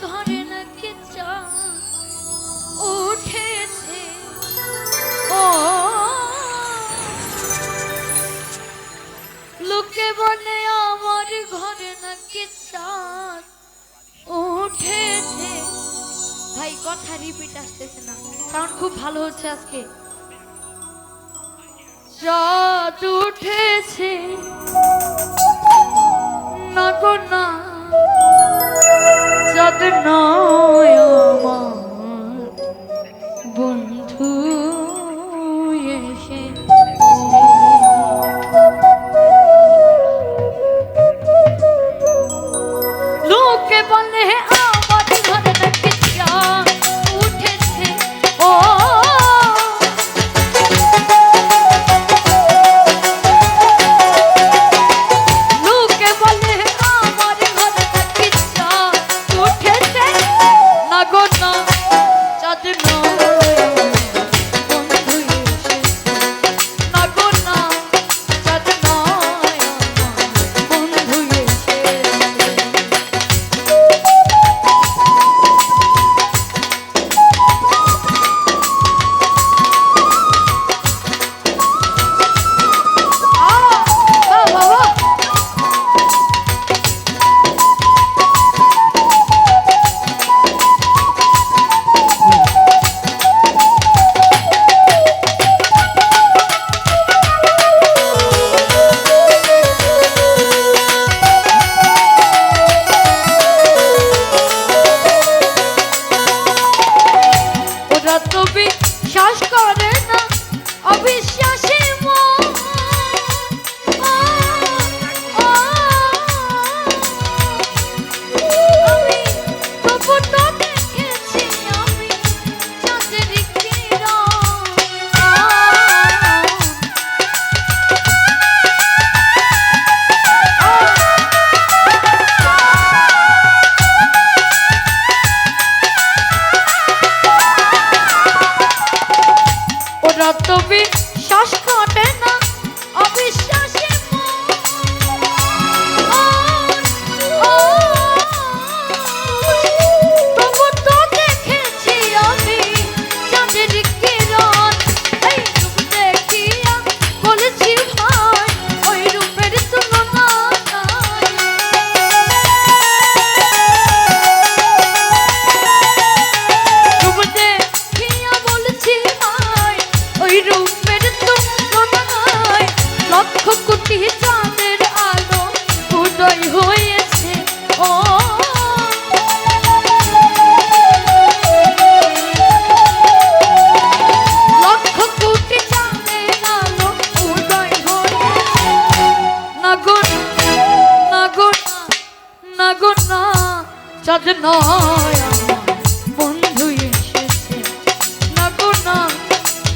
ঘরে নাকি চাঁদ উঠেছে। ও লোকে বলে আমার ঘরে নাকি চাঁদ উঠেছে। ভাই কথা রিপিট আসতেছে না, সাউন্ড খুব ভালো হচ্ছে আজকে। চাঁদ উঠেছে না গো না, চাঁদ নয় আমার বন্ধু এসেছে। লোকে বলে আমার ঘরে নাকি চাঁদ উঠেছে। ও লোকে বলে আমার ঘরে নাকি চাঁদ উঠেছে না গো না, চাঁদ নয় বন্ধু এসেছে। না গো না, চাঁদ নয় বন্ধু এসেছে। বিশ্বাস করে না অবিশ্বাসী মন, আমি তবু তো দেখেছি আমি চাঁদের কিরণ। ওরা তো বিশ্বাস করে না অবিশ্বাসী মন, তবু তো দেখেছি আমি চাঁদের কিরণ। এই রূপ দেখিয়া বলেছি ভাই ওই রূপের তুলনা নাই। রূপ দেখিয়া বলেছি ভাই ওই রূপের তুলনা নাই। লক্ষ কোটি চাঁদের আলো উদয় হয়েছে। ও লক্ষ কোটি চাঁদের আলো উদয় হয়েছে। না গো না গো না গো না, চাঁদ নয় আমার বন্ধু এসেছে। না গো না,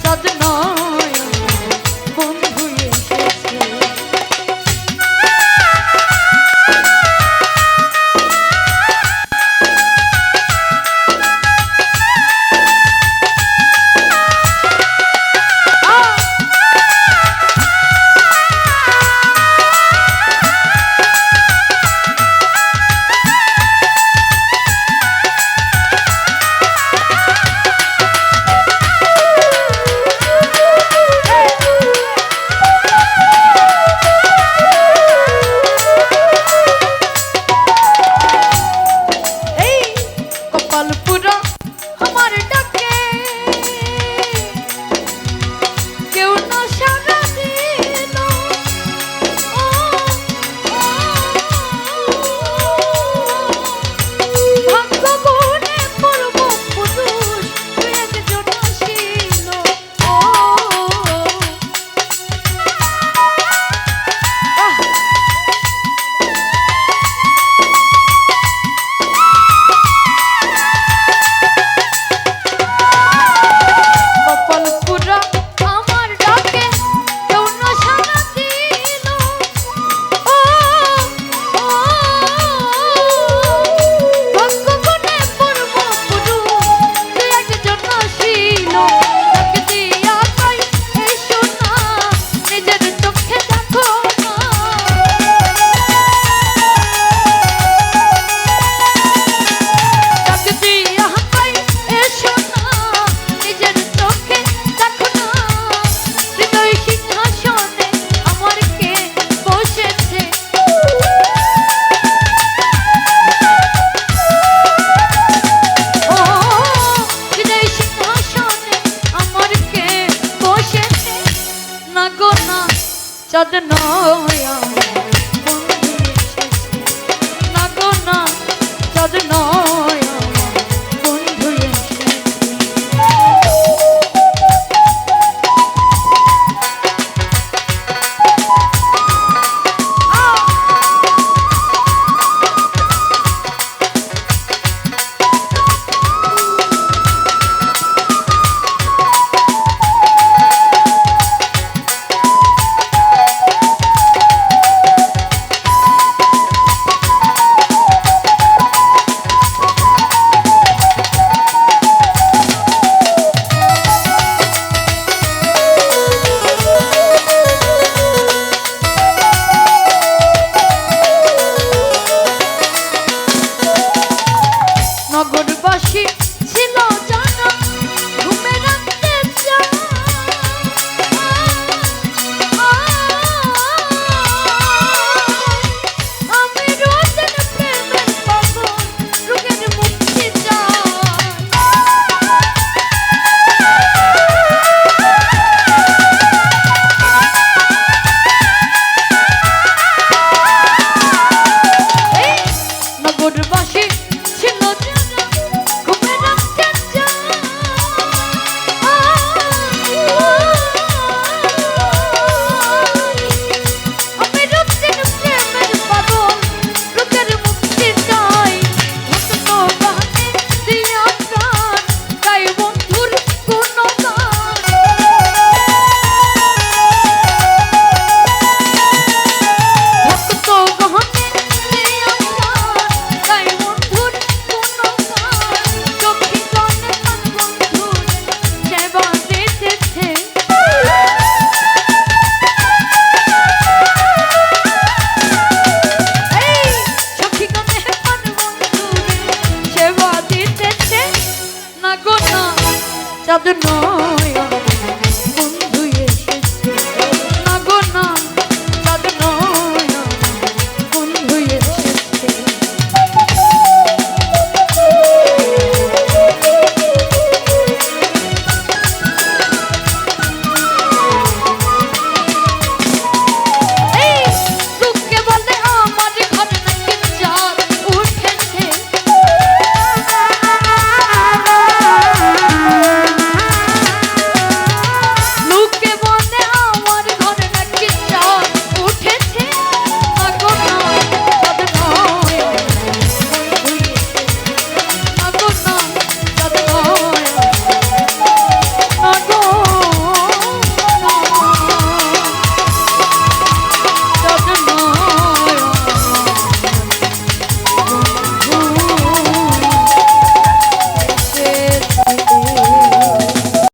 চাঁদ নয় আমার বন্ধু এসেছে। সজন